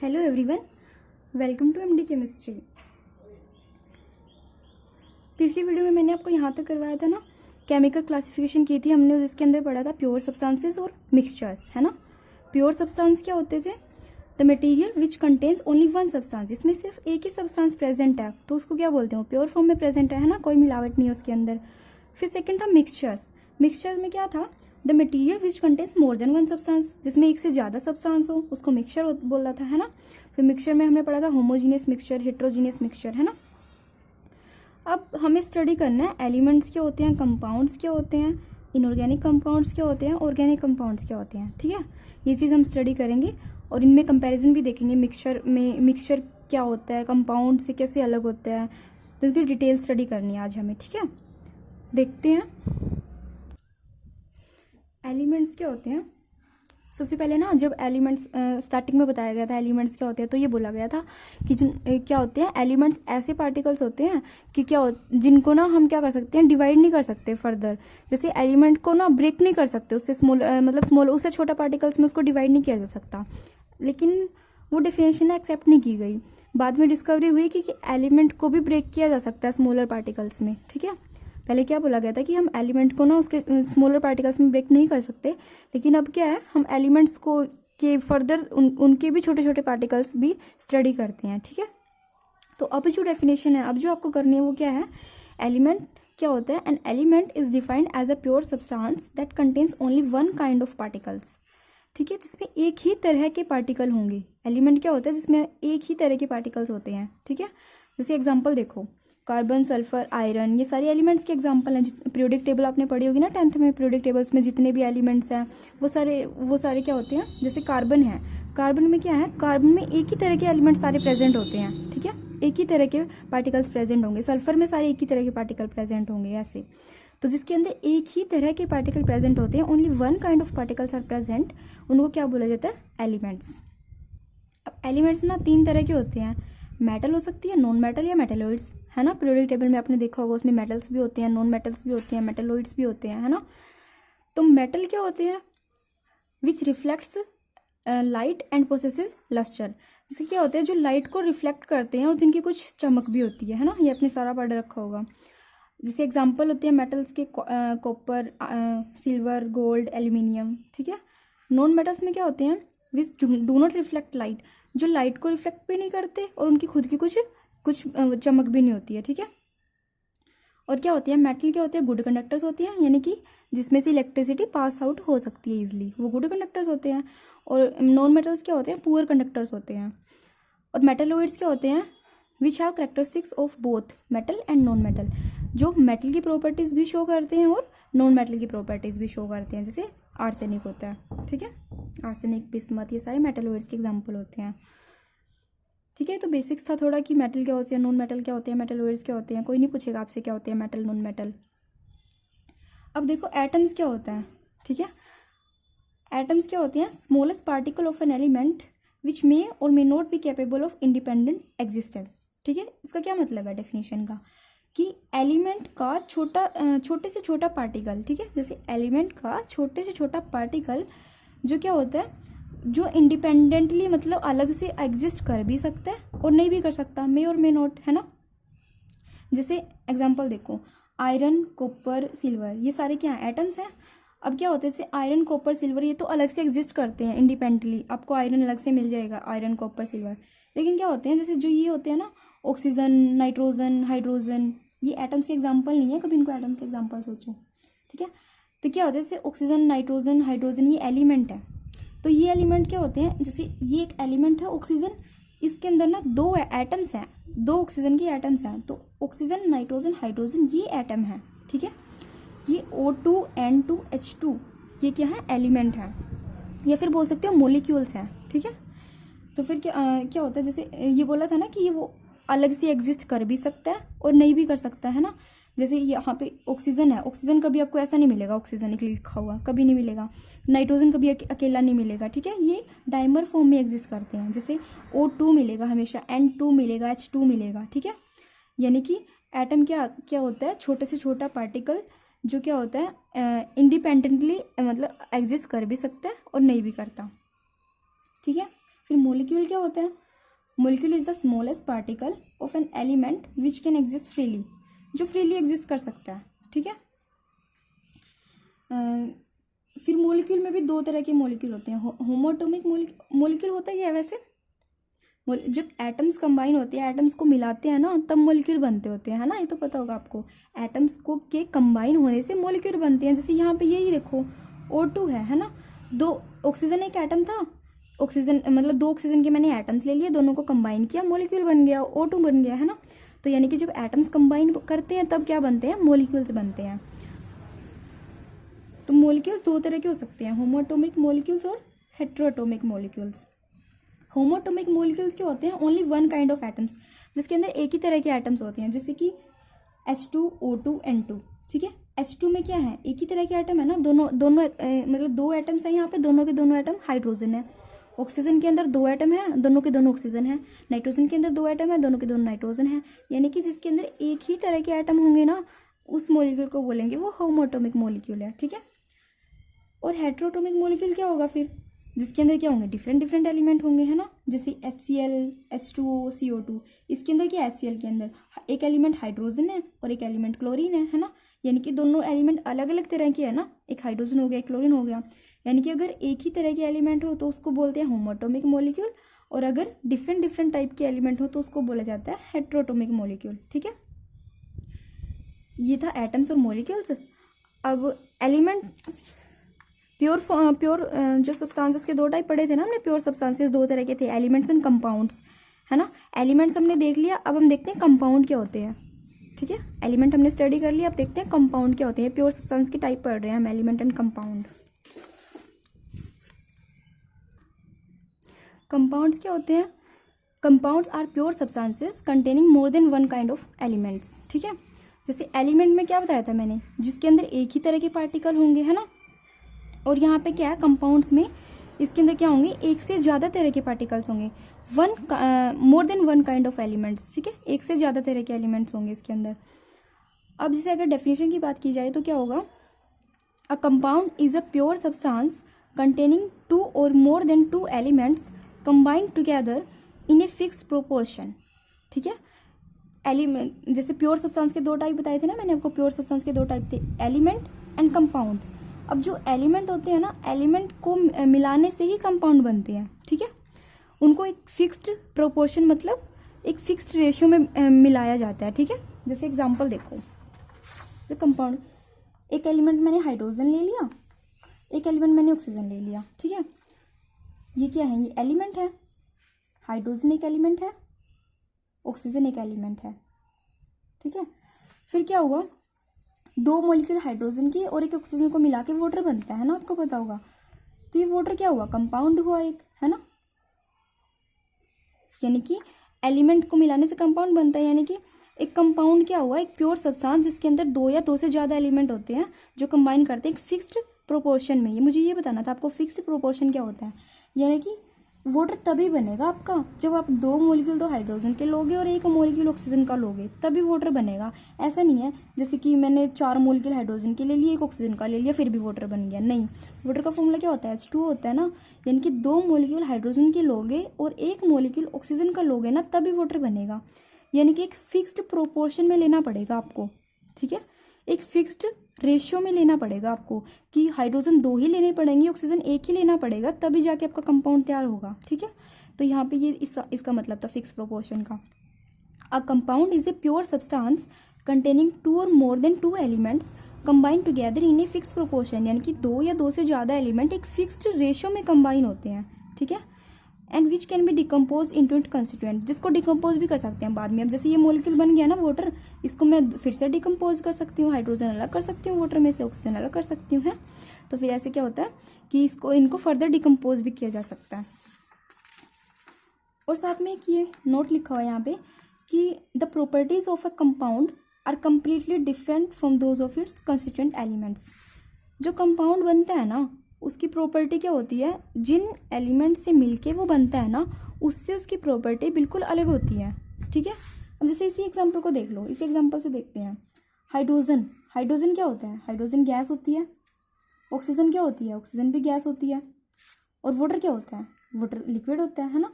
Hello everyone, welcome to MD chemistry. पिछली video में मैंने आपको यहाँ तक करवाया था ना, केमिकल क्लासिफिकेशन की थी हमने, जिसके अंदर पढ़ा था प्योर सब्सटेंसेस और मिक्सचर्स, है ना। प्योर सब्सटेंस क्या होते थे? The material which contains only one substance, जिसमें सिर्फ एक ही सब्सटेंस प्रेजेंट है, तो उसको क्या बोलते हैं? प्योर फॉर्म में प्रेजेंट है ना, कोई मिलावट नहीं है उसके अंदर। फिर सेकेंड था मिक्सचर्स। मिक्सचर्स में क्या था? The material which contains more than one substance, जिसमें एक से ज़्यादा सब्सटेंस हो, उसको मिक्सचर बोला था, है ना। फिर मिक्सचर में हमने पढ़ा था होमोजीनियस मिक्सचर, हेट्रोजीनियस मिक्सचर, है ना। अब हमें स्टडी करना है एलिमेंट्स क्या होते हैं, कंपाउंड्स क्या होते हैं, इनऑर्गेनिक कंपाउंड्स क्या होते हैं, ऑर्गेनिक कंपाउंड्स क्या होते हैं, ठीक है। ये चीज़ हम स्टडी करेंगे और इनमें कंपैरिजन भी देखेंगे। मिक्सचर क्या होता है, कंपाउंड से कैसे अलग होता है, तो इसकी डिटेल स्टडी करनी है आज हमें, ठीक है। देखते हैं एलिमेंट्स क्या होते हैं। सबसे पहले ना, जब एलिमेंट्स स्टार्टिंग में बताया गया था एलिमेंट्स क्या होते हैं, तो ये बोला गया था कि क्या होते हैं एलिमेंट्स, ऐसे पार्टिकल्स होते हैं कि जिनको ना हम क्या कर सकते हैं, डिवाइड नहीं कर सकते फर्दर। जैसे एलिमेंट को ना ब्रेक नहीं कर सकते, उससे स्मॉल उससे छोटा पार्टिकल्स में उसको डिवाइड नहीं किया जा सकता, लेकिन वो डेफिनेशन एक्सेप्ट नहीं की गई। बाद में डिस्कवरी हुई कि एलिमेंट को भी ब्रेक किया जा सकता है स्मॉलर पार्टिकल्स में, ठीक है। पहले क्या बोला गया था कि हम एलिमेंट को ना उसके स्मॉलर पार्टिकल्स में ब्रेक नहीं कर सकते, लेकिन अब क्या है, हम एलिमेंट्स को के फर्दर उनके भी छोटे छोटे पार्टिकल्स भी स्टडी करते हैं, ठीक है। तो अब जो डेफिनेशन है, अब जो आपको करनी है वो क्या है? एलिमेंट क्या होता है? An element is defined as a pure substance that contains only one kind of particles, ठीक है, जिसमें एक ही तरह के पार्टिकल होंगे। एलिमेंट क्या होता है? जिसमें एक ही तरह के पार्टिकल्स होते हैं, ठीक है। जैसे एग्जांपल देखो, कार्बन, सल्फर, आयरन, ये सारे एलिमेंट्स के एग्जांपल हैं। पीरियोडिक टेबल आपने पढ़ी होगी ना 10th में। पीरियोडिक टेबल्स में जितने भी एलिमेंट्स हैं वो सारे क्या होते हैं? जैसे कार्बन है, कार्बन में क्या है? कार्बन में एक ही तरह के एलिमेंट्स सारे प्रेजेंट होते हैं, ठीक है, एक ही तरह के पार्टिकल्स प्रेजेंट होंगे। सल्फर में सारे एक ही तरह के पार्टिकल प्रेजेंट होंगे, ऐसे। तो जिसके अंदर एक ही तरह के पार्टिकल प्रेजेंट होते हैं, only one kind of particles are present, उनको क्या बोला जाता है? एलिमेंट्स। अब एलिमेंट्स ना 3 तरह के होते हैं। मेटल हो सकती है, नॉन मेटल या मेटेलॉइड्स, है ना। पीरियोडिक टेबल में आपने देखा होगा, उसमें मेटल्स भी होते हैं, नॉन मेटल्स भी होते हैं, मेटेलॉइड्स भी होते हैं, है ना। तो मेटल क्या होते हैं? Which reflects light and possesses lustre, जैसे क्या होते हैं जो लाइट को रिफ्लेक्ट करते हैं और जिनकी कुछ चमक भी होती है ना। ये आपने सारा पढ़ रखा होगा। जैसे एग्जाम्पल होते हैं मेटल्स के कॉपर, सिल्वर, गोल्ड, एल्यूमिनियम, ठीक है। नॉन मेटल्स में क्या होते हैं? Which do not reflect light, जो लाइट को रिफ्लेक्ट भी नहीं करते और उनकी खुद की कुछ चमक भी नहीं होती है, ठीक है। और क्या होती है? मेटल क्या होते हैं? गुड कंडक्टर्स होती हैं, यानी कि जिसमें से इलेक्ट्रिसिटी पास आउट हो सकती है इजिली, वो गुड कंडक्टर्स होते हैं। और नॉन मेटल्स क्या होते हैं? पुअर कंडक्टर्स होते हैं। और मेटलॉइड्स क्या होते हैं? Which have characteristics of both metal and non metal, जो मेटल की प्रॉपर्टीज भी शो करते हैं और नॉन मेटल की प्रॉपर्टीज भी शो करते हैं, जैसे आर्सेनिक होता है, ठीक है। आर्सेनिक, बिस्मथ, ये सारे मेटलॉइड्स के एग्जाम्पल होते हैं, ठीक है। तो बेसिक्स था थोड़ा कि मेटल क्या होते हैं, नॉन मेटल क्या होते हैं, मेटलॉइड्स क्या होते हैं। कोई नहीं पूछेगा आपसे क्या होते हैं मेटल, नॉन मेटल। अब देखो एटम्स क्या होता है, ठीक है। एटम्स क्या होते हैं? Smallest particle of an element which may or may not be capable of independent existence, ठीक है। इसका क्या मतलब है डेफिनेशन का? कि एलिमेंट का छोटे से छोटा पार्टिकल, ठीक है, जैसे एलिमेंट का छोटे से छोटा पार्टिकल जो क्या होता है, जो इंडिपेंडेंटली मतलब अलग से एग्जिस्ट कर भी सकता है और नहीं भी कर सकता, मे और मे नॉट, है ना। जैसे एग्जांपल देखो, आयरन, कॉपर, सिल्वर, ये सारे क्या हैं? एटम्स हैं। अब क्या होता है, जैसे आयरन, कॉपर, सिल्वर, ये तो अलग से एग्जिस्ट करते हैं इंडिपेंडेंटली, आपको आयरन अलग से मिल जाएगा, आयरन, कॉपर, सिल्वर। लेकिन क्या होते हैं, जैसे जो ये होते हैं ना, ऑक्सीजन, नाइट्रोजन, हाइड्रोजन, ये एटम्स के एग्जाम्पल नहीं है, कभी इनको एटम के एग्जाम्पल सोचो, ठीक है। तो क्या होता है, जैसे ऑक्सीजन, नाइट्रोजन, हाइड्रोजन, ये एलिमेंट है। तो ये एलिमेंट क्या होते हैं? जैसे ये एक एलिमेंट है ऑक्सीजन, इसके अंदर ना 2 एटम्स हैं, 2 ऑक्सीजन की एटम्स हैं। तो ऑक्सीजन, नाइट्रोजन, हाइड्रोजन, ये एटम है, ठीक है। ये O2, N2, H2, ये क्या है? एलिमेंट है, या फिर बोल सकते हो मॉलिक्यूल्स हैं, ठीक है। तो फिर क्या होता है, जैसे ये बोला था ना कि ये वो अलग से एग्जिस्ट कर भी सकता है और नहीं भी कर सकता, है ना। जैसे यहाँ पे ऑक्सीजन है, ऑक्सीजन कभी आपको ऐसा नहीं मिलेगा, ऑक्सीजन लिखा हुआ कभी नहीं मिलेगा। नाइट्रोजन कभी अकेला नहीं मिलेगा, ठीक है। ये डाइमर फॉर्म में एग्जिस्ट करते हैं, जैसे O2 मिलेगा हमेशा, N2 मिलेगा, H2 मिलेगा, ठीक है। यानी कि एटम क्या क्या होता है? छोटे से छोटा पार्टिकल जो क्या होता है, इंडिपेंडेंटली मतलब एग्जिस्ट कर भी सकता है और नहीं भी करता, ठीक है। फिर मोलिक्यूल क्या होता है? Molecule is the smallest particle of an element which can exist freely, जो फ्रीली एग्जिस्ट कर सकता है, ठीक है। फिर मोलिक्यूल में भी दो तरह के मोलिक्यूल होते हैं, होमोएटॉमिक मोलिक्यूल होता है क्या वैसे? जब एटम्स कंबाइन होते हैं, एटम्स को मिलाते हैं ना, तब मोलिक्यूल बनते होते हैं, है ना, ये तो पता होगा आपको। एटम्स को के कंबाइन होने से मोलिक्यूल बनते हैं। जैसे यहाँ पे यही देखो O2 है ना, दो ऑक्सीजन एक एटम था, ऑक्सीजन मतलब दो ऑक्सीजन के मैंने एटम्स ले लिए, दोनों को कंबाइन किया, मोलिक्यूल बन गया, O2 बन गया, है ना। तो यानी कि जब एटम्स कंबाइन करते हैं तब क्या बनते हैं? मोलिक्यूल्स बनते हैं। तो मोलिक्यूल्स दो तरह के हो सकते हैं, होमोएटॉमिक मोलिक्यूल्स और हेटेरोएटॉमिक मोलिक्यूल्स। होमोएटॉमिक मोलिक्यूल्स क्या होते हैं? Only one kind of atoms, जिसके अंदर एक ही तरह के एटम्स होते हैं, जैसे कि H2O2 N2, ठीक है। H2 में क्या है? एक ही तरह के एटम है ना, दोनों मतलब दो एटम्स हैं यहाँ पे, दोनों के दोनों एटम हाइड्रोजन है। ऑक्सीजन के अंदर दो एटम है, दोनों के दोनों ऑक्सीजन है। नाइट्रोजन के अंदर दो एटम है, दोनों के दोनों नाइट्रोजन है। यानी कि जिसके अंदर एक ही तरह के एटम होंगे ना, उस मोलिक्यूल को बोलेंगे वो होमोएटॉमिक मोलिक्यूल है, ठीक है। और हेटेरोएटॉमिक मोलिक्यूल क्या होगा फिर? जिसके अंदर क्या होंगे? डिफरेंट डिफरेंट एलिमेंट होंगे, है ना। जैसे HCl, H2O, CO2। इसके अंदर क्या है? HCl के अंदर एक एलिमेंट हाइड्रोजन है और एक एलिमेंट क्लोरीन है ना। यानी कि दोनों एलिमेंट अलग अलग तरह के है ना, एक हाइड्रोजन हो गया, एक क्लोरीन हो गया। यानी कि अगर एक ही तरह के एलिमेंट हो तो उसको बोलते हैं होमोएटॉमिक मोलिक्यूल, और अगर डिफरेंट डिफरेंट टाइप के एलिमेंट हो तो उसको बोला जाता है हेटेरोएटॉमिक मोलिक्यूल, ठीक है। ये था एटम्स और मोलिक्यूल्स। अब एलिमेंट प्योर जो सब्सटेंसेस के दो टाइप पढ़े थे ना हमने, प्योर सब्सटेंसेस दो तरह के थे, एलिमेंट्स एंड कंपाउंड्स, है ना। एलिमेंट्स हमने देख लिया, अब हम देखते हैं कंपाउंड क्या होते हैं, ठीक है। एलिमेंट हमने स्टडी कर लिया, अब देखते हैं कंपाउंड क्या होते हैं। प्योर सब्सटेंस की टाइप पढ़ रहे हैं हम, एलिमेंट एंड कंपाउंड। कंपाउंड्स क्या होते हैं? Compounds are pure substances containing more than one kind of elements, ठीक है। जैसे एलिमेंट में क्या बताया था मैंने? जिसके अंदर एक ही तरह के पार्टिकल होंगे, है ना। और यहाँ पे क्या है? कंपाउंड्स में इसके अंदर क्या होंगे? एक से ज़्यादा तरह के पार्टिकल्स होंगे, मोर than one kind of elements, ठीक है। एक से ज़्यादा तरह के एलिमेंट्स होंगे इसके अंदर। अब जैसे अगर डेफिनेशन की बात की जाए तो क्या होगा? A compound is a pure substance containing two or more than two elements combined together in a fixed proportion, ठीक है। एलिमेंट जैसे प्योर सब्सटेंस के दो टाइप बताए थे ना मैंने आपको, प्योर सब्सटेंस के दो टाइप थे, एलिमेंट एंड कंपाउंड। अब जो एलिमेंट होते हैं ना, एलिमेंट को मिलाने से ही कंपाउंड बनते हैं, ठीक है। उनको एक फिक्स्ड प्रोपोर्शन मतलब एक फिक्स्ड रेशियो में मिलाया जाता है, ठीक है। जैसे एग्जांपल देखो, तो कंपाउंड, एक एलिमेंट मैंने हाइड्रोजन ले लिया, एक एलिमेंट मैंने ऑक्सीजन ले लिया, ठीक है। ये क्या है? ये एलिमेंट है, हाइड्रोजन एक एलिमेंट है, ऑक्सीजन एक एलिमेंट है, ठीक है। फिर क्या हुआ? दो मॉलिक्यूल हाइड्रोजन की और एक ऑक्सीजन को मिला के वाटर बनता है ना, आपको पता होगा। तो ये वाटर क्या हुआ? कंपाउंड हुआ एक, है ना। यानी कि एलिमेंट को मिलाने से कंपाउंड बनता है, यानी कि एक कंपाउंड क्या हुआ? एक प्योर सब्सटेंस जिसके अंदर दो या दो से ज़्यादा एलिमेंट होते हैं जो कंबाइन करते हैं एक फिक्स्ड प्रोपोर्शन में। ये मुझे ये बताना था आपको, फिक्स्ड प्रोपोर्शन क्या होता है। यानी कि वाटर तभी बनेगा आपका जब आप दो मॉलिक्यूल तो हाइड्रोजन के लोगे और एक मॉलिक्यूल ऑक्सीजन का लोगे, तभी वाटर बनेगा। ऐसा नहीं है जैसे कि मैंने 4 मॉलिक्यूल हाइड्रोजन के ले लिए, एक ऑक्सीजन का ले लिया, फिर भी वाटर बन गया, नहीं। वाटर का फॉर्मूला क्या होता है? H2 होता है ना। यानी कि दो मॉलिक्यूल हाइड्रोजन के लोगे और एक मॉलिक्यूल ऑक्सीजन का लोगे ना, तभी वाटर बनेगा। यानी कि एक फिक्स्ड प्रोपोर्शन में लेना पड़ेगा आपको, ठीक है। एक फिक्स्ड रेशियो में लेना पड़ेगा आपको कि हाइड्रोजन 2 ही लेने पड़ेंगे, ऑक्सीजन 1 ही लेना पड़ेगा, तभी जाके आपका कंपाउंड तैयार होगा, ठीक है। तो यहाँ पे ये इसका मतलब था फिक्स प्रोपोर्शन का। अ compound is a pure substance containing 2 और more then 2 elements combine together in a fix proportion. यानी कि 2 या 2 से ज़्यादा एलिमेंट एक फिक्स्ड रेशियो में कंबाइन होते हैं, ठीक है। And which can be decompose into it constituent, जिसको डिकम्पोज भी कर सकते हैं बाद में। अब जैसे ये मॉलिक्यूल बन गया ना वाटर, इसको मैं फिर से डिकम्पोज कर सकती हूँ, हाइड्रोजन अलग कर सकती हूँ वाटर में से, ऑक्सीजन अलग कर सकती हूँ, है। तो फिर ऐसे क्या होता है कि इनको फर्दर डिकम्पोज भी किया जा सकता है। और साथ में एक ये नोट लिखा हुआ है यहाँ पे कि the properties of a compound are completely different from those of its constituent elements. जो कंपाउंड बनता है ना, उसकी प्रॉपर्टी क्या होती है? जिन एलिमेंट से मिलके वो बनता है ना, उससे उसकी प्रॉपर्टी बिल्कुल अलग होती है, ठीक है। अब जैसे इसी एग्जांपल को देख लो, इसी एग्जांपल से देखते हैं। हाइड्रोजन, हाइड्रोजन क्या होता है? हाइड्रोजन गैस होती है। ऑक्सीजन क्या होती है? ऑक्सीजन भी गैस होती है। और वाटर क्या होता है? वाटर लिक्विड होता है ना,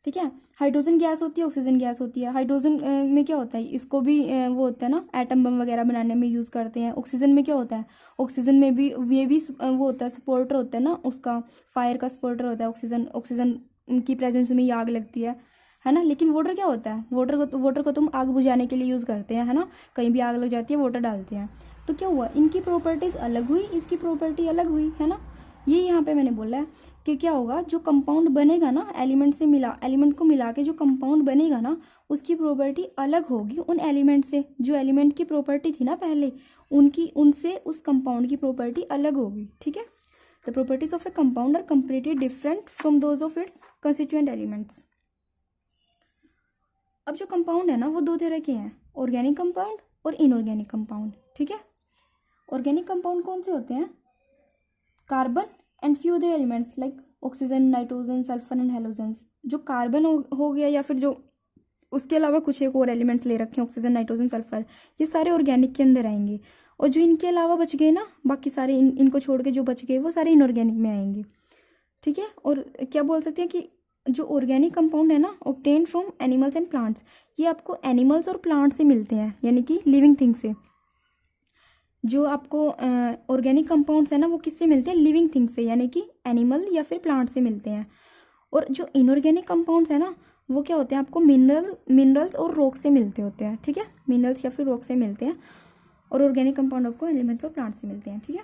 ठीक है। हाइड्रोजन गैस होती है, ऑक्सीजन गैस होती है। हाइड्रोजन में क्या होता है, इसको भी वो होता है ना, एटम बम वगैरह बनाने में यूज़ करते हैं। ऑक्सीजन में क्या होता है, ऑक्सीजन में भी ये भी वो होता है, सपोर्टर होता है ना उसका, फायर का सपोर्टर होता है ऑक्सीजन। ऑक्सीजन की प्रेजेंस में ही आग लगती है ना। लेकिन वाटर क्या होता है, वाटर को तुम आग बुझाने के लिए यूज़ करते हैं, है ना। कहीं भी आग लग जाती है, वाटर डालते हैं। तो क्या हुआ, इनकी प्रॉपर्टीज अलग हुई, इसकी प्रॉपर्टी अलग हुई, है ना। ये यहाँ पे मैंने बोला है कि क्या होगा, जो कंपाउंड बनेगा ना, एलिमेंट को मिला के जो कंपाउंड बनेगा ना, उसकी प्रॉपर्टी अलग होगी उन एलिमेंट से। जो एलिमेंट की प्रॉपर्टी थी ना पहले, उनसे उस कंपाउंड की प्रॉपर्टी अलग होगी, ठीक है। The properties of a compound are completely different from those of its constituent elements. अब जो कंपाउंड है ना, वो दो तरह के हैं, ऑर्गेनिक कंपाउंड और इनऑर्गेनिक कंपाउंड, ठीक है। ऑर्गेनिक कंपाउंड कौन से होते हैं, carbon and few other elements like oxygen, nitrogen, sulphur and halogens. जो कार्बन हो गया, या फिर जो उसके अलावा कुछ एक और एलिमेंट्स ले रखे हैं, ऑक्सीजन, नाइट्रोजन, सल्फर, ये सारे ऑर्गेनिक के अंदर आएंगे। और जो इनके अलावा बच गए ना, बाकी सारे इनको छोड़ के जो बच गए, वो सारे इनऑर्गेनिक में आएंगे, ठीक है। और क्या बोल सकते हैं कि जो ऑर्गेनिक कंपाउंड है ना, obtain from animals and plants, ये आपको एनिमल्स और प्लांट से मिलते हैं, यानी कि लिविंग थिंग से। जो आपको ऑर्गेनिक कंपाउंड्स है ना, वो किससे मिलते हैं, लिविंग थिंग से, यानी कि एनिमल या फिर प्लांट से मिलते हैं। और जो इनऑर्गेनिक कंपाउंड्स है ना, वो क्या होते हैं, आपको मिनरल्स और रॉक से मिलते होते हैं, ठीक है। मिनरल्स या फिर रॉक से मिलते हैं। और ऑर्गेनिक कंपाउंड आपको एलिमेंट्स और प्लांट से मिलते हैं, ठीक है।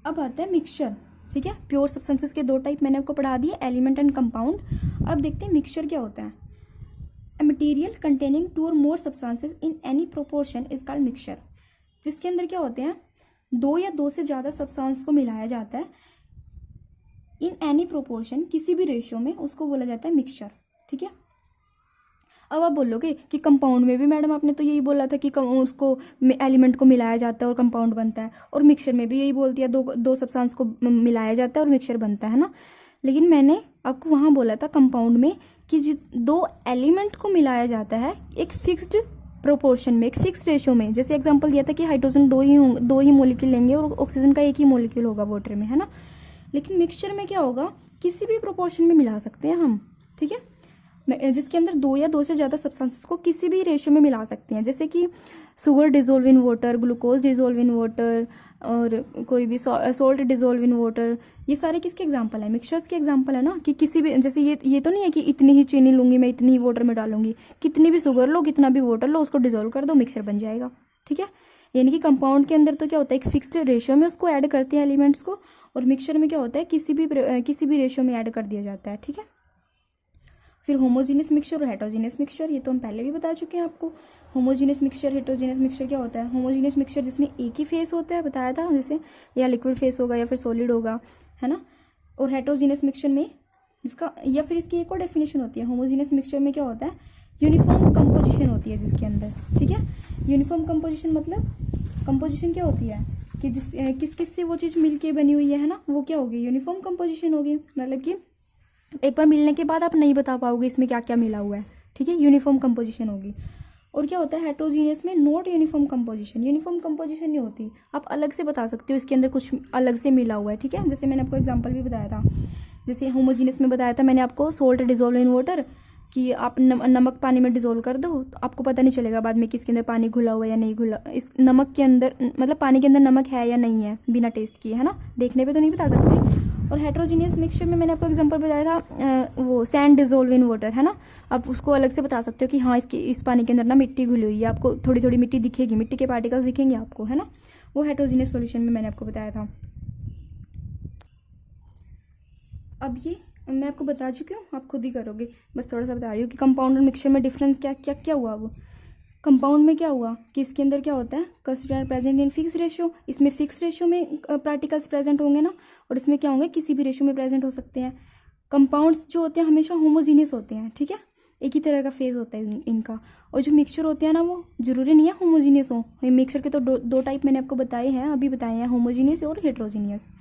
अब आता है मिक्सचर, ठीक है। प्योर सब्सटेंसेस के दो टाइप मैंने आपको पढ़ा दिए, एलिमेंट एंड कंपाउंड। अब देखते हैं मिक्सचर क्या होता है। A material containing two or more substances in any proportion is called mixture। जिसके अंदर क्या होते हैं, दो या दो से ज़्यादा सब्सटेंस को मिलाया जाता है इन एनी प्रोपोर्शन, किसी भी रेशियो में, उसको बोला जाता है मिक्सचर, ठीक है। अब आप बोलोगे कि कंपाउंड में भी मैडम आपने तो यही बोला था कि उसको एलिमेंट को मिलाया जाता है और कंपाउंड बनता है, और मिक्सचर में भी यही बोल दिया, दो सब्सटेंस को मिलाया जाता है और मिक्सचर बनता है ना। लेकिन मैंने आपको वहाँ बोला था कंपाउंड में कि दो एलिमेंट को मिलाया जाता है एक फिक्स्ड प्रोपोर्शन में, एक फिक्स्ड रेशियो में। जैसे एग्जांपल दिया था कि हाइड्रोजन दो ही मोलिक्यूल लेंगे और ऑक्सीजन का एक ही मोलिक्यूल होगा वाटर में, है ना। लेकिन मिक्सचर में क्या होगा, किसी भी प्रोपोर्शन में मिला सकते हैं हम, ठीक है। जिसके अंदर दो या दो से ज़्यादा सब्सटेंसेस को किसी भी रेशियो में मिला सकते हैं, जैसे कि sugar dissolve in water, glucose dissolve in water, और कोई भी सोल्ट डिजोल्व इन वाटर। ये सारे किसके एग्जांपल है, मिक्सचर्स के एग्जांपल है ना। कि किसी भी, जैसे ये तो नहीं है कि इतनी ही चीनी लूंगी मैं, इतनी ही वाटर में डालूंगी, कितनी भी शुगर लो, कितना भी वाटर लो, उसको डिजोल्व कर दो, मिक्सचर बन जाएगा, ठीक है। यानी कि कंपाउंड के अंदर तो क्या होता है, एक फिक्स्ड रेशियो में उसको ऐड करते हैं एलिमेंट्स को, और मिक्सचर में क्या होता है, किसी भी रेशियो में ऐड कर दिया जाता है, ठीक है। फिर होमोजीनियस मिक्सचर और हेटेरोजीनियस मिक्सचर, ये तो हम पहले भी बता चुके हैं आपको। होमोजीनियस मिक्सचर, हेटेरोजीनियस मिक्सचर क्या होता है, होमोजीनियस मिक्सचर जिसमें एक ही फेस होता है, बताया था, जैसे या लिक्विड फेस होगा या फिर सॉलिड होगा, है ना। और हेटेरोजीनियस मिक्सचर में जिसका, या फिर इसकी एक और डेफिनेशन होती है, होमोजीनियस मिक्सचर में क्या होता है, यूनिफॉर्म कंपोजिशन होती है जिसके अंदर, ठीक है। यूनिफॉर्म कंपोजिशन मतलब, कंपोजिशन क्या होती है कि किस किस से वो चीज़ मिलके बनी हुई है ना, वो क्या होगी, यूनिफॉर्म कंपोजिशन होगी। मतलब कि एक बार मिलने के बाद आप नहीं बता पाओगे इसमें क्या क्या मिला हुआ है, ठीक है, यूनिफॉर्म कंपोजिशन होगी। और क्या होता है हेटेरोजीनियस में, not uniform composition, uniform composition नहीं होती, आप अलग से बता सकते हो इसके अंदर कुछ अलग से मिला हुआ है, ठीक है। जैसे मैंने आपको एग्जांपल भी बताया था, जैसे होमोजीनियस में बताया था मैंने आपको, सोल्ट डिजोल्व इन वाटर, कि आप नमक पानी में डिजोल्व कर दो तो आपको पता नहीं चलेगा बाद में किसके अंदर पानी घुला हुआ है या नहीं घुला, इस नमक के अंदर, मतलब पानी के अंदर नमक है या नहीं है, बिना टेस्ट किए, है ना, देखने पे तो नहीं बता सकते। और हेटेरोजीनियस मिक्सचर में मैंने आपको एग्जांपल बताया था, वो सैंड डिजोल्व इन वाटर, है ना। आप उसको अलग से बता सकते हो कि हाँ इस पानी के अंदर ना मिट्टी घुली हुई है, आपको थोड़ी थोड़ी मिट्टी दिखेगी, मिट्टी के पार्टिकल्स दिखेंगे आपको, है ना। वो हेटेरोजीनियस सॉल्यूशन में मैंने आपको बताया था। अब ये मैं आपको बता चुकी हूँ, आप खुद ही करोगे, बस थोड़ा सा बता रही हूँ कि कंपाउंड और मिक्सचर में डिफरेंस क्या क्या क्या हुआ। वो कंपाउंड में क्या हुआ कि इसके अंदर क्या होता है, constituent present in fix ratio, इसमें फिक्स रेशियो में पार्टिकल्स प्रेजेंट होंगे ना, और इसमें क्या होंगे, किसी भी रेशियो में प्रेजेंट हो सकते हैं। कंपाउंड्स जो होते हैं हमेशा होमोजीनियस होते हैं, ठीक है, एक ही तरह का फेज होता है इनका। और जो मिक्सचर होते हैं ना, वो जरूरी नहीं है होमोजीनियस हो। मिक्सचर के तो दो टाइप मैंने आपको बताए हैं, अभी बताए हैं, होमोजीनियस और हेटेरोजीनियस।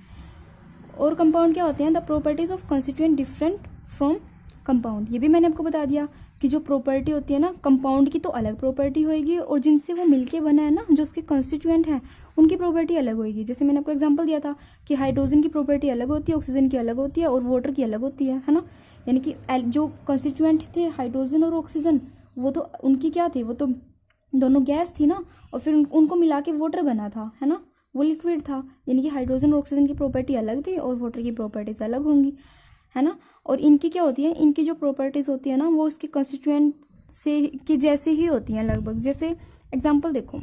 और कंपाउंड क्या होते हैं, the properties of constituent different from compound, ये भी मैंने आपको बता दिया कि जो प्रॉपर्टी होती है ना कंपाउंड की तो अलग प्रॉपर्टी होएगी, और जिनसे वो मिलके बना है ना जो उसके कंस्टिट्यूएंट हैं उनकी प्रॉपर्टी अलग होएगी। जैसे मैंने आपको एग्जांपल दिया था कि हाइड्रोजन की प्रॉपर्टी अलग होती है, ऑक्सीजन की अलग होती है और वाटर की अलग होती है ना। यानी कि जो कंस्टिट्यूएंट थे हाइड्रोजन और ऑक्सीजन वो तो उनकी क्या थी, वो तो दोनों गैस थी ना, और फिर उनको मिला के वाटर बना था, है ना, वो लिक्विड था। यानी कि हाइड्रोजन और ऑक्सीजन की प्रॉपर्टी अलग थी और वाटर की प्रॉपर्टीज अलग होंगी, है ना। और इनकी क्या होती है, इनकी जो प्रॉपर्टीज होती है ना वो इसके कंस्टिट्यूएंट से की जैसे ही होती हैं लगभग। जैसे एग्जांपल देखो,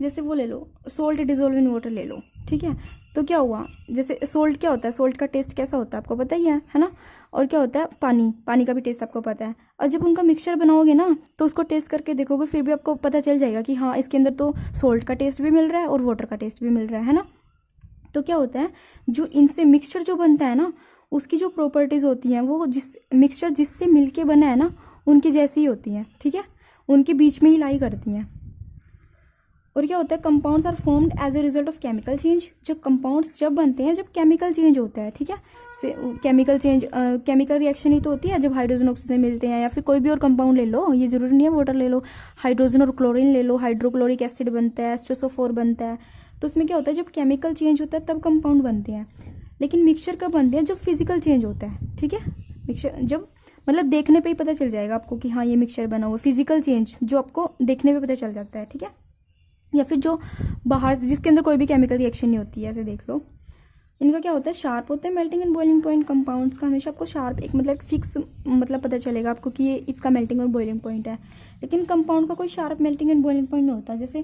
जैसे वो ले लो सोल्ट डिजोल्व इन वाटर ले लो, ठीक है। तो क्या हुआ, जैसे सोल्ट क्या होता है, सोल्ट का टेस्ट कैसा होता है आपको पता ही है ना। और क्या होता है, पानी, पानी का भी टेस्ट आपको पता है। और जब उनका मिक्सचर बनाओगे ना तो उसको टेस्ट करके देखोगे फिर भी आपको पता चल जाएगा कि हाँ इसके अंदर तो सोल्ट का टेस्ट भी मिल रहा है और वाटर का टेस्ट भी मिल रहा है ना। तो क्या होता है, जो इनसे मिक्सचर जो बनता है ना उसकी जो प्रॉपर्टीज होती हैं वो जिस मिक्सचर जिससे मिलके बना है ना उनकी जैसी ही होती हैं, ठीक है, उनके बीच में ही लाई करती हैं। और क्या होता है, compounds are formed as a result of chemical change. जो कंपाउंड्स जब बनते हैं जब केमिकल चेंज होता है, ठीक है, केमिकल चेंज केमिकल रिएक्शन ही तो होती है जब हाइड्रोजन ऑक्सीजन मिलते हैं, या फिर कोई भी और कंपाउंड ले लो, ये जरूरी नहीं है वाटर ले लो, हाइड्रोजन और क्लोरीन ले लो, हाइड्रोक्लोरिक एसिड बनता है, H2SO4 बनता है। तो उसमें क्या होता है, जब केमिकल चेंज होता है तब कंपाउंड बनते हैं। लेकिन मिक्सचर कब बनते हैं, जब फिजिकल चेंज होता है, ठीक है। मिक्सचर जब मतलब देखने पे ही पता चल जाएगा आपको कि हाँ ये मिक्सचर बना हुआ, फिजिकल चेंज जो आपको देखने पे पता चल जाता है, ठीक है। या फिर जो बाहर जिसके अंदर कोई भी केमिकल रिएक्शन नहीं होती है, ऐसे देख लो। इनका क्या होता है, शार्प होता है melting and boiling point. Compounds का हमेशा आपको शार्प एक मतलब फिक्स मतलब पता चलेगा आपको कि ये इसका मेल्टिंग और बॉइलिंग पॉइंट है। लेकिन कंपाउंड का कोई sharp melting and boiling point नहीं होता। जैसे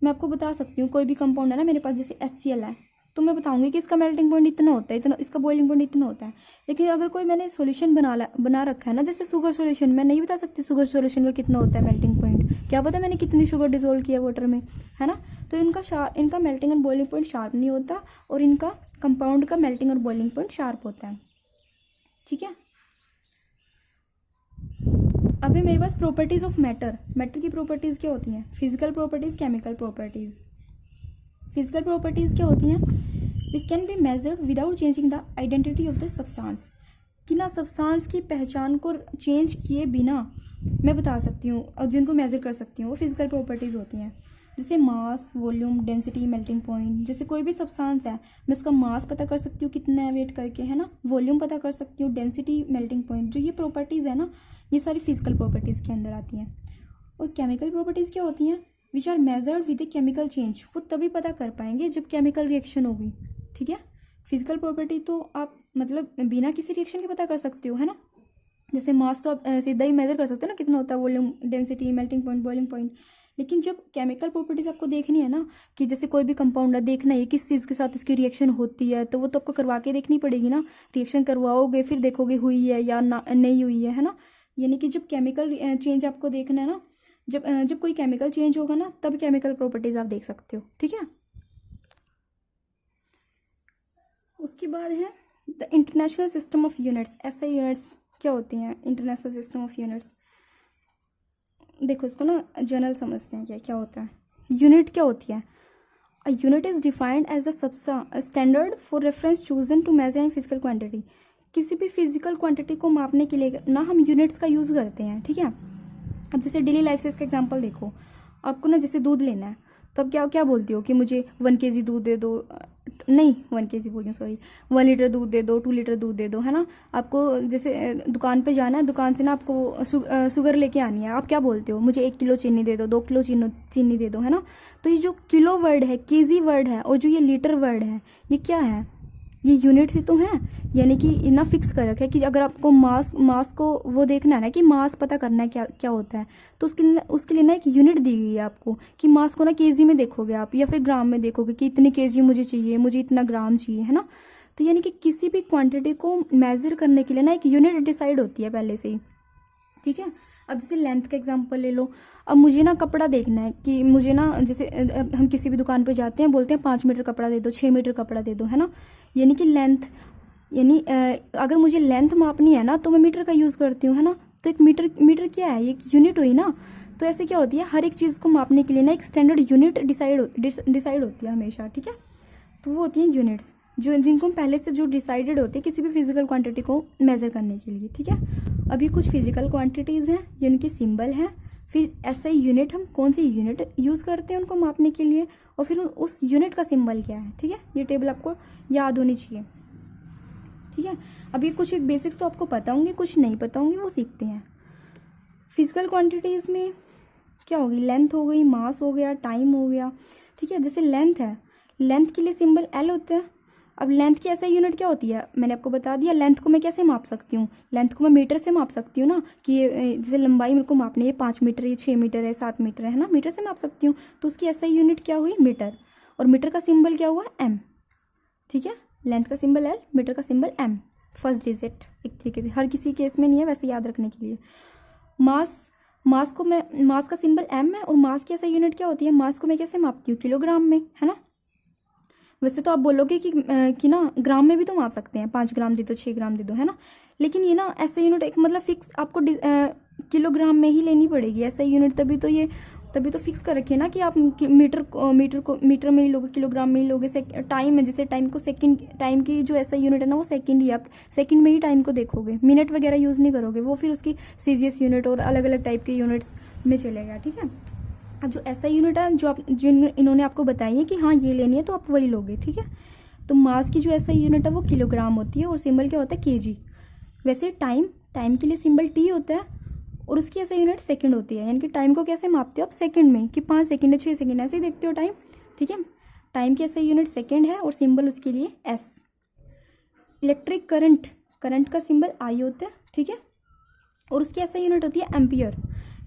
मैं आपको बता सकती हूँ, कोई भी कंपाउंड है ना मेरे पास, जैसे HCl है, तो मैं बताऊंगी कि इसका मेल्टिंग पॉइंट इतना होता है, इतना, इसका बॉइलिंग पॉइंट इतना होता है। लेकिन अगर कोई मैंने सॉल्यूशन बना रखा है ना, जैसे शुगर सॉल्यूशन, मैं नहीं बता सकती शुगर सॉल्यूशन का कितना होता है मेल्टिंग पॉइंट, क्या पता मैंने कितनी शुगर डिजोल्व किया वाटर में, है ना। तो इनका melting and boiling point sharp नहीं होता, और इनका कंपाउंड का मेल्टिंग और बॉइलिंग पॉइंट शार्प होता है, ठीक है। अभी मेरे पास प्रॉपर्टीज ऑफ मैटर की प्रॉपर्टीज क्या होती हैं, physical properties, chemical properties. Physical properties क्या होती हैं, which can be measured without changing the identity of the substance. कि ना सब्सटेंस की पहचान को चेंज किए बिना मैं बता सकती हूँ और जिनको मेजर कर सकती हूँ वो फिजिकल प्रॉपर्टीज होती हैं। जैसे मास, वॉल्यूम, डेंसिटी, मेल्टिंग पॉइंट। जैसे कोई भी सब्सटेंस है मैं उसका मास पता कर सकती हूँ कितना है वेट करके, है ना, वॉल्यूम पता कर सकती हूँ, डेंसिटी, मेल्टिंग पॉइंट, जो ये प्रॉपर्टीज़ है ना ये सारी फिजिकल प्रॉपर्टीज़ के अंदर आती हैं। और केमिकल प्रॉपर्टीज़ क्या होती हैं, which are measured with a chemical change. वो तभी पता कर पाएंगे जब केमिकल रिएक्शन होगी, ठीक है। फिजिकल प्रॉपर्टी तो आप मतलब बिना किसी रिएक्शन के पता कर सकते हो, है ना। जैसे मास तो आप सीधा ही मेजर कर सकते हो ना कितना होता है, volume, density, melting point, boiling point. लेकिन जब केमिकल प्रॉपर्टीज आपको देखनी है ना, कि जैसे कोई भी कंपाउंड है देखना है किस चीज़ के साथ इसकी रिएक्शन होती है, तो वो तो आपको करवा के देखनी पड़ेगी ना। रिएक्शन करवाओगे फिर देखोगे हुई है या ना नहीं हुई है ना। यानी कि जब केमिकल चेंज आपको देखना है ना, जब कोई केमिकल चेंज होगा ना तब केमिकल प्रॉपर्टीज आप देख सकते हो, ठीक है। उसके बाद है the international system of units. ऐसे यूनिट्स क्या होती हैं, इंटरनेशनल सिस्टम ऑफ यूनिट्स। देखो इसको ना जनरल समझते हैं क्या क्या होता है। यूनिट क्या होती है, a unit is defined as the standard for reference chosen to measure and physical quantity. किसी भी फिजिकल क्वांटिटी को मापने के लिए ना हम यूनिट्स का यूज़ करते हैं, ठीक है। अब जैसे डेली लाइफ से इसका एग्जांपल देखो, आपको ना जैसे दूध लेना है तो अब क्या क्या बोलती हो कि मुझे 1 kg दूध दे दो, नहीं 1 kg बोल रही हूँ सॉरी, 1 लीटर दूध दे दो, 2 लीटर दूध दे दो, है ना। आपको जैसे दुकान पे जाना है, दुकान से ना आपको शुगर लेके आनी है, आप क्या बोलते हो, मुझे 1 किलो चीनी दे दो, 2 किलो चीनी दे दो, है ना। तो ये जो किलो वर्ड है, केजी वर्ड है, और जो ये लीटर वर्ड है, ये क्या है, ये यूनिट्स ही तो हैं। यानी कि इतना फिक्स कर रखा है कि अगर आपको मास को वो देखना है ना कि मास पता करना है क्या क्या होता है, तो उसके लिए ना एक यूनिट दी गई है आपको कि मास को ना केजी में देखोगे आप या फिर ग्राम में देखोगे कि इतनी केजी मुझे चाहिए, मुझे इतना ग्राम चाहिए, है ना। तो यानी कि किसी भी क्वांटिटी को मेजर करने के लिए ना एक यूनिट डिसाइड होती है पहले से ही, ठीक है। अब जैसे लेंथ का एग्जांपल ले लो। अब मुझे ना कपड़ा देखना है कि मुझे ना जैसे हम किसी भी दुकान पे जाते हैं, बोलते हैं 5 मीटर कपड़ा दे दो, 6 मीटर कपड़ा दे दो, है ना। यानी कि लेंथ, यानी अगर मुझे लेंथ मापनी है ना तो मैं मीटर का यूज़ करती हूँ, है ना। तो एक मीटर क्या है, एक यूनिट हुई ना। तो ऐसे क्या होती है, हर एक चीज़ को मापने के लिए ना एक स्टैंडर्ड यूनिट डिसाइड होती है हमेशा, ठीक है। तो वो होती हैं यूनिट्स। जो जिनको पहले से जो डिसाइडेड होते हैं किसी भी फिजिकल क्वांटिटी को मेज़र करने के लिए, ठीक है। अभी कुछ फिजिकल क्वांटिटीज़ हैं, ये उनके सिंबल हैं। फिर ऐसा यूनिट, हम कौन सी यूनिट यूज़ करते हैं उनको मापने के लिए, और फिर उस यूनिट का सिंबल क्या है, ठीक है। ये टेबल आपको याद होनी चाहिए, ठीक है। अभी कुछ एक बेसिक्स तो आपको पता होंगे, कुछ नहीं पता होंगे, वो सीखते हैं। फिजिकल क्वांटिटीज़ में क्या होगी, लेंथ हो गई, मास हो गया, टाइम हो गया, ठीक है। जैसे लेंथ है, लेंथ के लिए सिंबल एल होता है। अब लेंथ की ऐसा यूनिट क्या होती है, मैंने आपको बता दिया। लेंथ को मैं कैसे माप सकती हूँ, लेंथ को मैं मीटर से माप सकती हूँ ना, कि जैसे लंबाई मेरे को मापनी है 5 मीटर, ये 6 मीटर है, 7 मीटर है ना, मीटर से माप सकती हूँ। तो उसकी ऐसा यूनिट क्या हुई, मीटर। और मीटर का सिंबल क्या हुआ, एम, ठीक है। लेंथ का सिंबल एल, मीटर का सिंबल एम, फर्स्ट डिजिट एक तरीके से, हर किसी केस में नहीं है, वैसे याद रखने के लिए। मास को मैं, मास का सिंबल एम है, और मास की ऐसा यूनिट क्या होती है, मास को मैं कैसे मापती हूँ, किलोग्राम में, है ना। वैसे तो आप बोलोगे कि ना ग्राम में भी तो माप सकते हैं, 5 ग्राम दे दो, 6 ग्राम दे दो, है ना। लेकिन ये ना ऐसा यूनिट एक मतलब फिक्स आपको किलोग्राम में ही लेनी पड़ेगी ऐसा यूनिट, तभी तो फिक्स कर रखिए ना कि आप मीटर में ही लोगे, किलोग्राम में ही लोगे। टाइम है, जैसे टाइम को सेकंड, टाइम की जो ऐसा यूनिट है ना वो सेकंड ही, आप सेकंड में ही टाइम को देखोगे, मिनट वगैरह यूज़ नहीं करोगे, वो फिर उसकी सीजीएस यूनिट और अलग अलग टाइप के यूनिट्स में चलेगा, ठीक है। अब जो ऐसा यूनिट है जो इन्होंने आपको बताई है कि हाँ ये लेनी है, तो आप वही लोगे, ठीक है। तो मास की जो ऐसा यूनिट है वो किलोग्राम होती है, और सिंबल क्या होता है, केजी। वैसे टाइम के लिए सिंबल टी होता है, और उसकी ऐसा यूनिट सेकंड होती है। यानी कि टाइम को कैसे मापते हो आप, सेकंड में, कि 5 सेकंड है, 6 सेकंड, ऐसे ही देखते हो टाइम, ठीक है। टाइम की ऐसा यूनिट सेकंड है, और सिंबल उसके लिए एस। इलेक्ट्रिक करंट का सिंबल आई होता है, ठीक है, और उसकी ऐसा यूनिट होती है एम्पियर।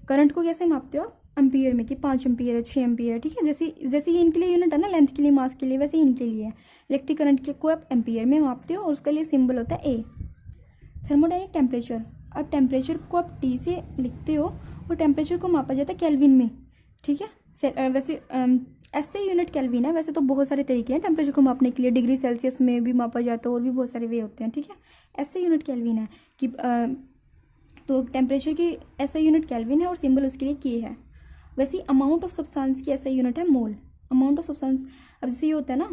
करंट को कैसे मापते हो आप, एम्पियर में, कि 5 एम्पियर है, 6 एम्पियर है, ठीक है। जैसे ये इनके लिए यूनिट है ना, लेंथ के लिए, मास के लिए, वैसे ही इनके लिए है। इलेक्ट्रिक करंट के को आप एम्पियर में मापते हो, और उसके लिए सिंबल होता है ए। थर्मोडाइनमिक टेम्परेचर, अब टेम्परेचर को आप टी से लिखते हो, और टेम्परेचर को मापा जाता है केल्विन में, ठीक है। वैसे ऐसे यूनिट केल्विन है, वैसे तो बहुत सारे तरीके हैं टेम्परेचर को मापने के लिए, डिग्री सेल्सियस में भी मापा जाता है, और भी बहुत सारे वे होते हैं, ठीक है। ऐसे यूनिट केल्विन है कि तो टेम्परेचर की ऐसा यूनिट केल्विन है, और सिंबल उसके लिए के है। वैसे अमाउंट ऑफ सब्सटेंस की ऐसा यूनिट है मोल। अमाउंट ऑफ सब्सटेंस, अब जैसे ये होता है ना,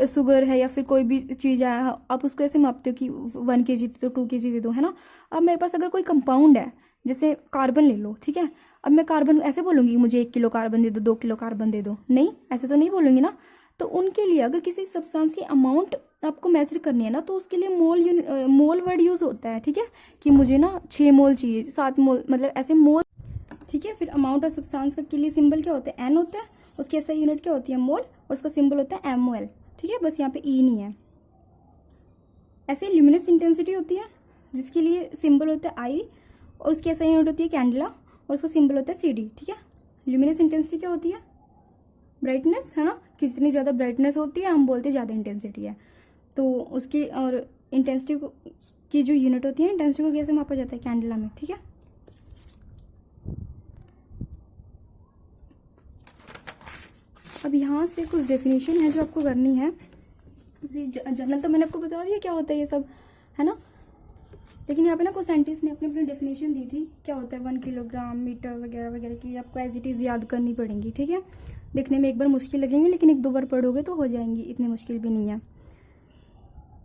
शुगर है या फिर कोई भी चीज़ है, आप उसको ऐसे मापते हो कि 1 kg दे दो, 2 kg दे दो, है ना। अब मेरे पास अगर कोई कंपाउंड है, जैसे कार्बन ले लो, ठीक है। अब मैं कार्बन ऐसे बोलूँगी मुझे 1 किलो कार्बन दे दो, 2 किलो कार्बन दे दो, नहीं, ऐसे तो नहीं बोलूँगी ना। तो उनके लिए अगर किसी सब्सटेंस की अमाउंट आपको मेजर करनी है ना, तो उसके लिए मोल वर्ड यूज़ होता है, ठीक है। कि मुझे ना 6 मोल चाहिए, 7 मोल, मतलब ऐसे मोल, ठीक है। फिर अमाउंट ऑफ सब्सटेंस के लिए सिंबल क्या होता है, एन होता है, उसकी ऐसा यूनिट क्या होती है, मोल, और उसका सिंबल होता है MOL, ठीक है। बस यहाँ पे ई नहीं है। ऐसे ल्यूमिनस इंटेंसिटी होती है, जिसके लिए सिंबल होता है आई, और उसकी ऐसा यूनिट होती है कैंडला, और उसका सिंबल होता है CD, ठीक है। ल्यूमिनस इंटेंसिटी क्या होती है, ब्राइटनेस, है ना, कि जितनी ज़्यादा ब्राइटनेस होती है हम बोलते हैं ज़्यादा इंटेंसिटी है। तो उसकी और इंटेंसिटी की जो यूनिट होती है, इंटेंसिटी को कैसे मापा जाता है, कैंडला में, ठीक है। अब यहाँ से कुछ डेफिनेशन है जो आपको करनी है। जनरल तो मैंने आपको बता दिया क्या होता है ये सब, है ना। लेकिन यहाँ पे ना कुछ साइंटिस्ट ने अपनी अपनी डेफिनेशन दी थी, क्या होता है 1 किलोग्राम, मीटर वगैरह वगैरह की आपको एज इट इज़ याद करनी पड़ेंगी, ठीक है। देखने में एक बार मुश्किल लगेंगे, लेकिन 1-2 बार पढ़ोगे तो हो जाएंगी, इतनी मुश्किल भी नहीं है।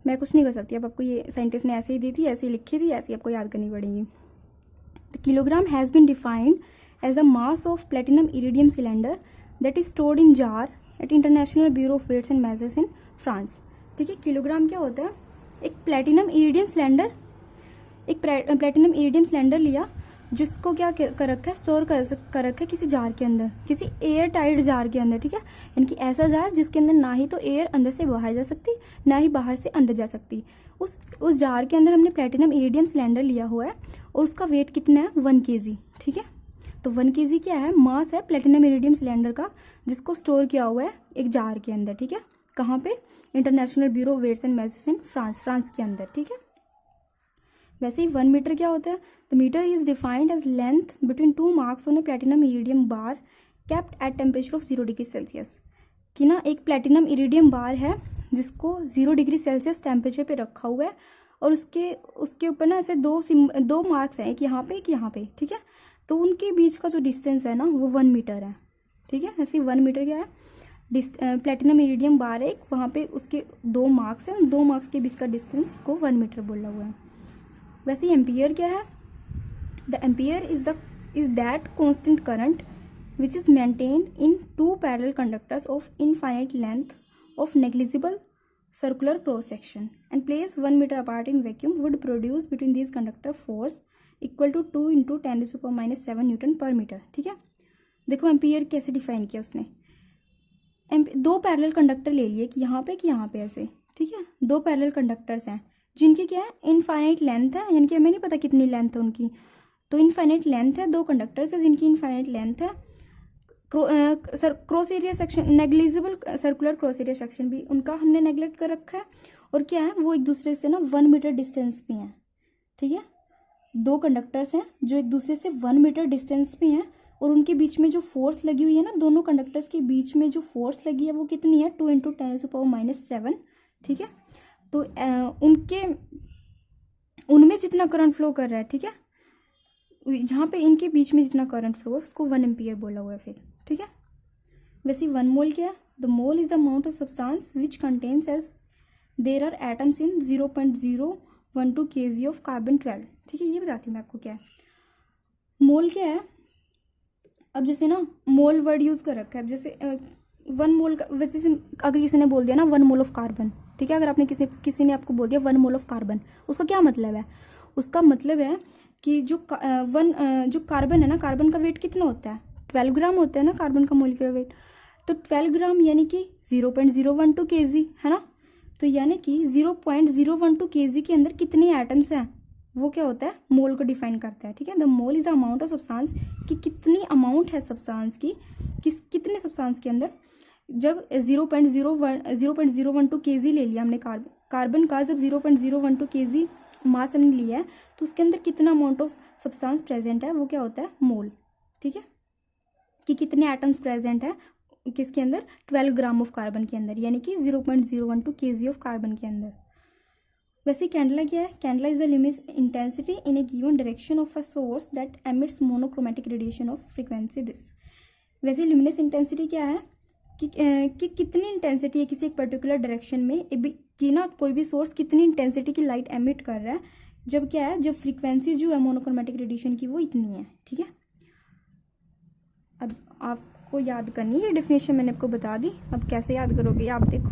मैं कुछ नहीं कर सकती, अब आपको ये साइंटिस्ट ने ऐसे ही दी थी, ऐसे ही लिखी थी, ऐसे ही आपको याद करनी पड़ेगी। The kilogram has been defined as a mass of platinum iridium cylinder that is stored in jar at International Bureau of Weights and Measures in France, ठीक है। किलोग्राम क्या होता है, एक प्लेटिनम इरिडियम सिलेंडर लिया, जिसको क्या कर रखा है, स्टोर कर रखा है किसी जार के अंदर, किसी एयर टाइट जार के अंदर, ठीक है। यानी कि ऐसा जार जिसके अंदर ना ही तो एयर अंदर से बाहर जा सकती, ना ही बाहर से अंदर जा सकती। उस जार के अंदर हमने प्लेटिनम इरिडियम सिलेंडर लिया हुआ है, और उसका वेट कितना है, 1 kg, ठीक है। तो 1 kg क्या है, मास है प्लेटिनम इरिडियम सिलेंडर का, जिसको स्टोर किया हुआ है एक जार के अंदर, ठीक है। कहाँ पे, International Bureau of Weights and Measures in France के अंदर, ठीक है। वैसे ही 1 मीटर क्या होता है, the metre is defined as length between 2 marks on a platinum iridium bar kept at temperature of 0 degree Celsius, कि ना एक प्लेटिनम इरिडियम बार है जिसको 0 डिग्री सेल्सियस टेम्परेचर पे रखा हुआ है, और उसके ऊपर ना ऐसे दो मार्क्स हैं, एक यहाँ पे, एक यहाँ पे, ठीक है। तो उनके बीच का जो डिस्टेंस है ना वो 1 मीटर है, ठीक है। ऐसे 1 मीटर क्या है, प्लेटिनम इरिडियम बार एक, वहाँ पे उसके 2 मार्क्स हैं, 2 मार्क्स के बीच का डिस्टेंस को 1 मीटर बोला हुआ है। वैसे ही एम्पियर क्या है? The ampere is that constant current which is maintained in 2 parallel conductors of infinite length of negligible circular cross section and placed 1 meter apart in vacuum would produce between these conductor force equal to 2 into 10⁻⁷ Newton पर metre. ठीक है, देखो ampere कैसे define किया उसने। 2 parallel conductor ले लिए कि यहाँ पे ऐसे। ठीक है, 2 पैरेलल कंडक्टर्स हैं जिनकी क्या है, इनफाइनाइट लेंथ है, यानी कि हमें नहीं पता कितनी लेंथ है उनकी, तो इनफाइनाइट लेंथ है। 2 कंडक्टर्स है जिनकी इनफाइनाइट लेंथ है। Cross area section, negligible circular cross area section भी उनका हमने नेग्लेक्ट कर रखा है। और क्या है, वो एक दूसरे से ना 1 मीटर डिस्टेंस पे हैं। ठीक है, 2 कंडक्टर्स हैं जो एक दूसरे से 1 मीटर डिस्टेंस पे हैं, और उनके बीच में जो फोर्स लगी हुई है ना, दोनों कंडक्टर्स के बीच में जो फोर्स लगी है वो कितनी है, 2 × 10⁻⁷। ठीक है, तो उनमें जितना करंट फ्लो कर रहा है, ठीक है, जहाँ पे इनके बीच में जितना करंट फ्लो है उसको 1 एम्पियर बोला हुआ है फिर। ठीक है, वैसे 1 मोल क्या है? The mole is the amount of substance which contains as there are atoms in 0.012 kg of carbon 12। ठीक है, ये बताती हूँ मैं आपको क्या है मोल क्या है। अब जैसे ना मोल वर्ड यूज कर रखा है, अब जैसे 1 मोल का, वैसे अगर किसी ने बोल दिया ना 1 मोल ऑफ कार्बन, ठीक है, अगर आपने किसी ने आपको बोल दिया 1 मोल ऑफ कार्बन, उसका क्या मतलब है? उसका मतलब है कि जो कार्बन है ना, कार्बन का वेट कितना होता है? 12 ग्राम होता है ना कार्बन का मोलिकुलर वेट। तो 12 ग्राम यानी कि 0.012 kg है ना। तो यानी कि 0.012 kg के अंदर कितने एटम्स हैं, वो क्या होता है, मोल को डिफाइन करता है। ठीक है, the mole is the amount of substance, कि कितनी अमाउंट है सब्सटेंस की, कितने सब्सटेंस के अंदर। जब 0.012 kg ले लिया हमने कार्बन का, जब 0.012 kg मास हमने लिया है, तो उसके अंदर कितना अमाउंट ऑफ सब्सटेंस प्रेजेंट है, वो क्या होता है, मोल। ठीक है, कि कितने एटम्स प्रेजेंट है किसके अंदर, 12 ग्राम ऑफ कार्बन के अंदर, यानी कि 0.012 kg ऑफ कार्बन के अंदर। वैसे कैंडला क्या है? Candela is the luminous intensity in a given direction of a source that emits monochromatic radiation of frequency this. वैसे ल्यूमिनस इंटेंसिटी क्या है कि कितनी इंटेंसिटी है किसी एक पर्टिकुलर डायरेक्शन में, कि ना कोई भी सोर्स कितनी इंटेंसिटी की लाइट एमिट कर रहा है, जब क्या है, जब फ्रीक्वेंसी जो है मोनोक्रोमेटिक रेडिएशन की वो इतनी है। ठीक है, अब आपको याद करनी है, डेफिनेशन मैंने आपको बता दी, अब कैसे याद करोगे आप देखो।